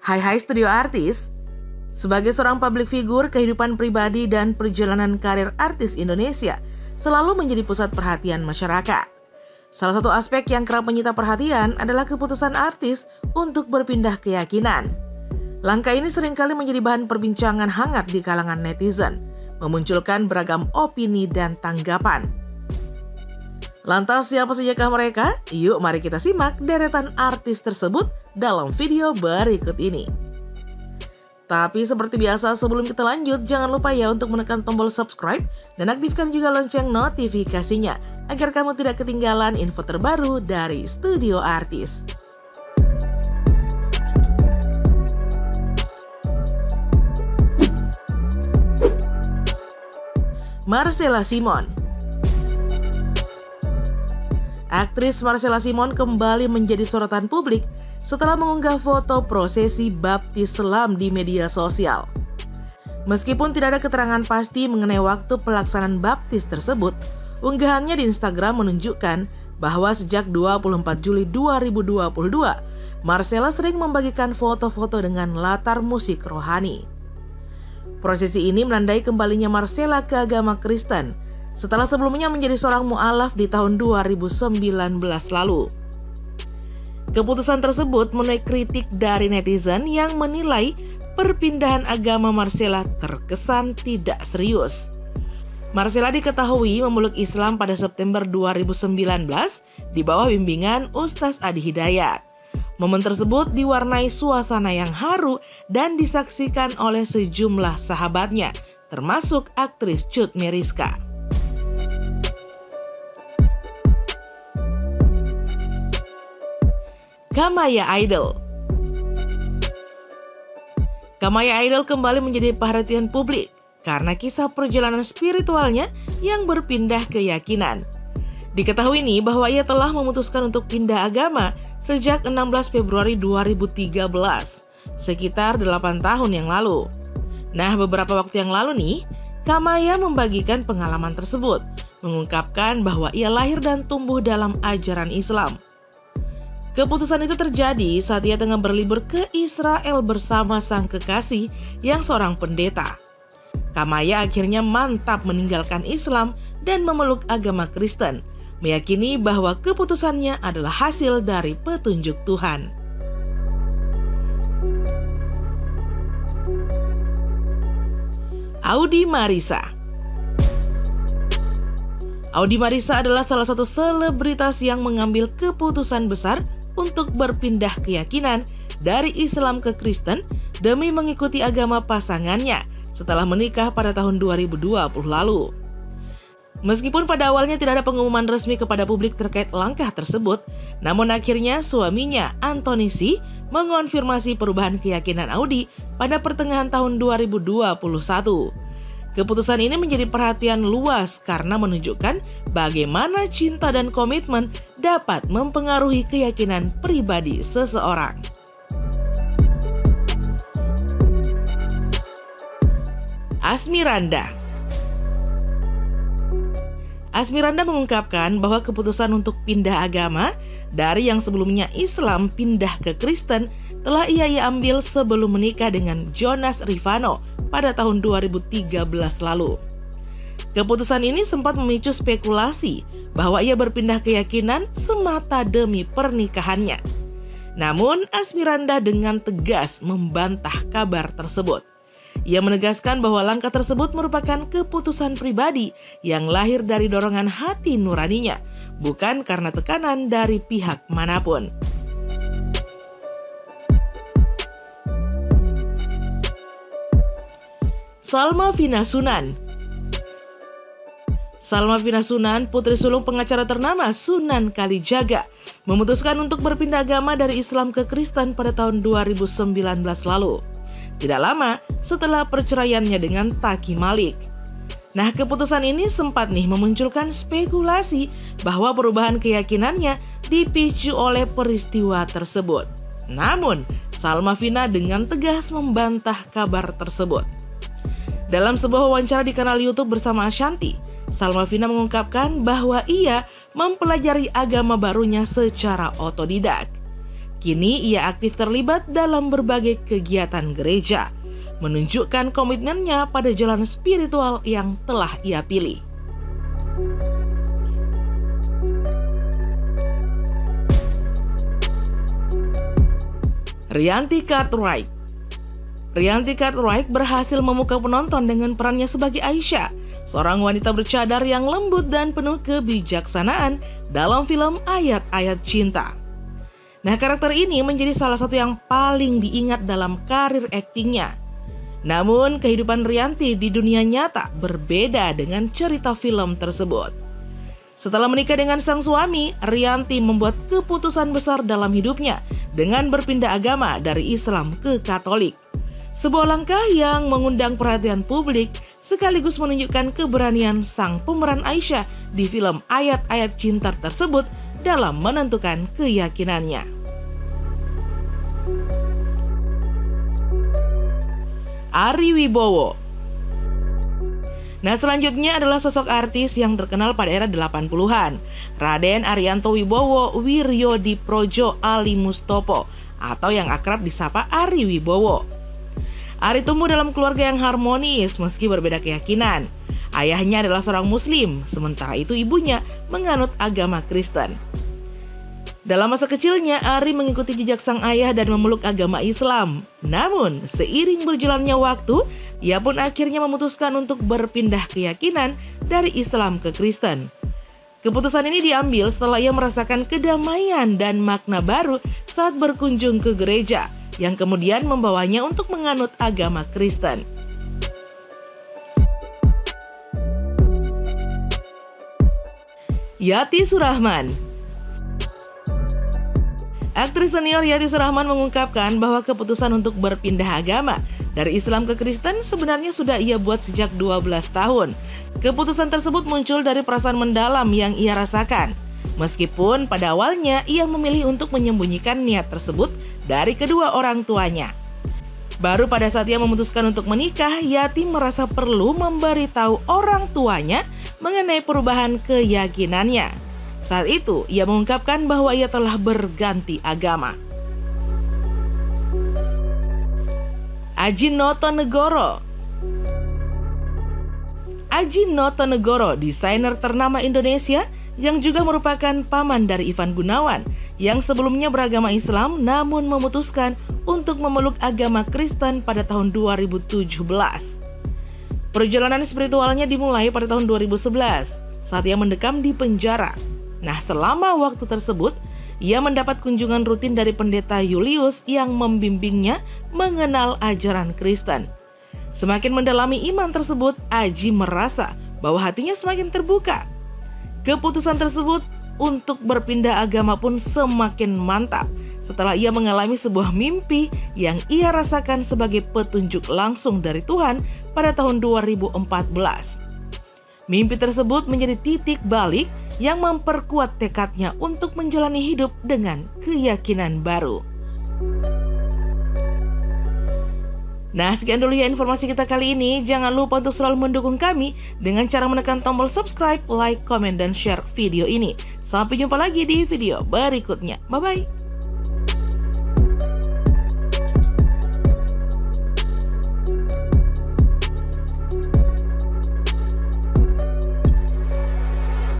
Hai Studio Artis. Sebagai seorang public figure, kehidupan pribadi dan perjalanan karir artis Indonesia selalu menjadi pusat perhatian masyarakat. Salah satu aspek yang kerap menyita perhatian adalah keputusan artis untuk berpindah keyakinan. Langkah ini seringkali menjadi bahan perbincangan hangat di kalangan netizen, memunculkan beragam opini dan tanggapan. Lantas siapa sajakah mereka? Yuk mari kita simak deretan artis tersebut dalam video berikut ini. Tapi seperti biasa sebelum kita lanjut, jangan lupa ya untuk menekan tombol subscribe dan aktifkan juga lonceng notifikasinya agar kamu tidak ketinggalan info terbaru dari Studio Artis. Marcella Simon. Aktris Marcella Simon kembali menjadi sorotan publik setelah mengunggah foto prosesi baptis selam di media sosial. Meskipun tidak ada keterangan pasti mengenai waktu pelaksanaan baptis tersebut, unggahannya di Instagram menunjukkan bahwa sejak 24 Juli 2022, Marcella sering membagikan foto-foto dengan latar musik rohani. Prosesi ini menandai kembalinya Marcella ke agama Kristen setelah sebelumnya menjadi seorang mu'alaf di tahun 2019 lalu. Keputusan tersebut menuai kritik dari netizen yang menilai perpindahan agama Marcella terkesan tidak serius. Marcella diketahui memeluk Islam pada September 2019 di bawah bimbingan Ustaz Adi Hidayat. Momen tersebut diwarnai suasana yang haru dan disaksikan oleh sejumlah sahabatnya, termasuk aktris Cut Meyriska. Kamaya Idol. Kamaya Idol kembali menjadi perhatian publik karena kisah perjalanan spiritualnya yang berpindah keyakinan. Diketahui nih bahwa ia telah memutuskan untuk pindah agama sejak 16 Februari 2013, sekitar 8 tahun yang lalu. Nah, beberapa waktu yang lalu nih, Kamaya membagikan pengalaman tersebut, mengungkapkan bahwa ia lahir dan tumbuh dalam ajaran Islam. Keputusan itu terjadi saat ia tengah berlibur ke Israel bersama sang kekasih yang seorang pendeta. Kamaya akhirnya mantap meninggalkan Islam dan memeluk agama Kristen, meyakini bahwa keputusannya adalah hasil dari petunjuk Tuhan. Audi Marissa. Audi Marissa adalah salah satu selebritas yang mengambil keputusan besar untuk berpindah keyakinan dari Islam ke Kristen demi mengikuti agama pasangannya setelah menikah pada tahun 2020 lalu. Meskipun pada awalnya tidak ada pengumuman resmi kepada publik terkait langkah tersebut, namun akhirnya suaminya, Anthony C, mengonfirmasi perubahan keyakinan Audi pada pertengahan tahun 2021. Keputusan ini menjadi perhatian luas karena menunjukkan bagaimana cinta dan komitmen dapat mempengaruhi keyakinan pribadi seseorang. Asmiranda. Asmiranda mengungkapkan bahwa keputusan untuk pindah agama dari yang sebelumnya Islam pindah ke Kristen telah ia ambil sebelum menikah dengan Jonas Rivano pada tahun 2013 lalu. Keputusan ini sempat memicu spekulasi bahwa ia berpindah keyakinan semata demi pernikahannya. Namun Asmiranda dengan tegas membantah kabar tersebut. Ia menegaskan bahwa langkah tersebut merupakan keputusan pribadi yang lahir dari dorongan hati nuraninya, bukan karena tekanan dari pihak manapun. Salma Vina Sunan. Salma Vina Sunan, putri sulung pengacara ternama Sunan Kalijaga, memutuskan untuk berpindah agama dari Islam ke Kristen pada tahun 2019 lalu. Tidak lama setelah perceraiannya dengan Taki Malik. Nah, keputusan ini sempat nih memunculkan spekulasi bahwa perubahan keyakinannya dipicu oleh peristiwa tersebut. Namun, Salma Vina dengan tegas membantah kabar tersebut. Dalam sebuah wawancara di kanal YouTube bersama Ashanti, Salma Vina mengungkapkan bahwa ia mempelajari agama barunya secara otodidak. Kini ia aktif terlibat dalam berbagai kegiatan gereja, menunjukkan komitmennya pada jalan spiritual yang telah ia pilih. Rianti Cartwright. Rianti Cartwright berhasil memukau penonton dengan perannya sebagai Aisyah, seorang wanita bercadar yang lembut dan penuh kebijaksanaan dalam film Ayat-Ayat Cinta. Nah, karakter ini menjadi salah satu yang paling diingat dalam karir aktingnya. Namun, kehidupan Rianti di dunia nyata berbeda dengan cerita film tersebut. Setelah menikah dengan sang suami, Rianti membuat keputusan besar dalam hidupnya dengan berpindah agama dari Islam ke Katolik. Sebuah langkah yang mengundang perhatian publik sekaligus menunjukkan keberanian sang pemeran Aisyah di film Ayat-Ayat Cinta tersebut dalam menentukan keyakinannya. Ari Wibowo. Nah, selanjutnya adalah sosok artis yang terkenal pada era 80-an. Raden Arianto Wibowo Wiryodiprojo Ali Mustopo atau yang akrab disapa Ari Wibowo. Ari tumbuh dalam keluarga yang harmonis meski berbeda keyakinan. Ayahnya adalah seorang muslim, sementara itu ibunya menganut agama Kristen. Dalam masa kecilnya, Ari mengikuti jejak sang ayah dan memeluk agama Islam. Namun, seiring berjalannya waktu, ia pun akhirnya memutuskan untuk berpindah keyakinan dari Islam ke Kristen. Keputusan ini diambil setelah ia merasakan kedamaian dan makna baru saat berkunjung ke gereja, yang kemudian membawanya untuk menganut agama Kristen. Yati Surahman. Aktris senior Yati Surahman mengungkapkan bahwa keputusan untuk berpindah agama dari Islam ke Kristen sebenarnya sudah ia buat sejak 12 tahun. Keputusan tersebut muncul dari perasaan mendalam yang ia rasakan. Meskipun pada awalnya ia memilih untuk menyembunyikan niat tersebut dari kedua orang tuanya. Baru pada saat ia memutuskan untuk menikah, Yati merasa perlu memberitahu orang tuanya mengenai perubahan keyakinannya. Saat itu, ia mengungkapkan bahwa ia telah berganti agama. Aji Notonegoro. Aji Notonegoro, desainer ternama Indonesia yang juga merupakan paman dari Ivan Gunawan yang sebelumnya beragama Islam namun memutuskan untuk memeluk agama Kristen pada tahun 2017. Perjalanan spiritualnya dimulai pada tahun 2011 saat ia mendekam di penjara. Nah, selama waktu tersebut, ia mendapat kunjungan rutin dari pendeta Julius yang membimbingnya mengenal ajaran Kristen. Semakin mendalami iman tersebut, Aji merasa bahwa hatinya semakin terbuka. Keputusan tersebut untuk berpindah agama pun semakin mantap setelah ia mengalami sebuah mimpi yang ia rasakan sebagai petunjuk langsung dari Tuhan pada tahun 2014. Mimpi tersebut menjadi titik balik yang memperkuat tekadnya untuk menjalani hidup dengan keyakinan baru. Nah, sekian dulu ya informasi kita kali ini. Jangan lupa untuk selalu mendukung kami dengan cara menekan tombol subscribe, like, komen, dan share video ini. Sampai jumpa lagi di video berikutnya. Bye-bye.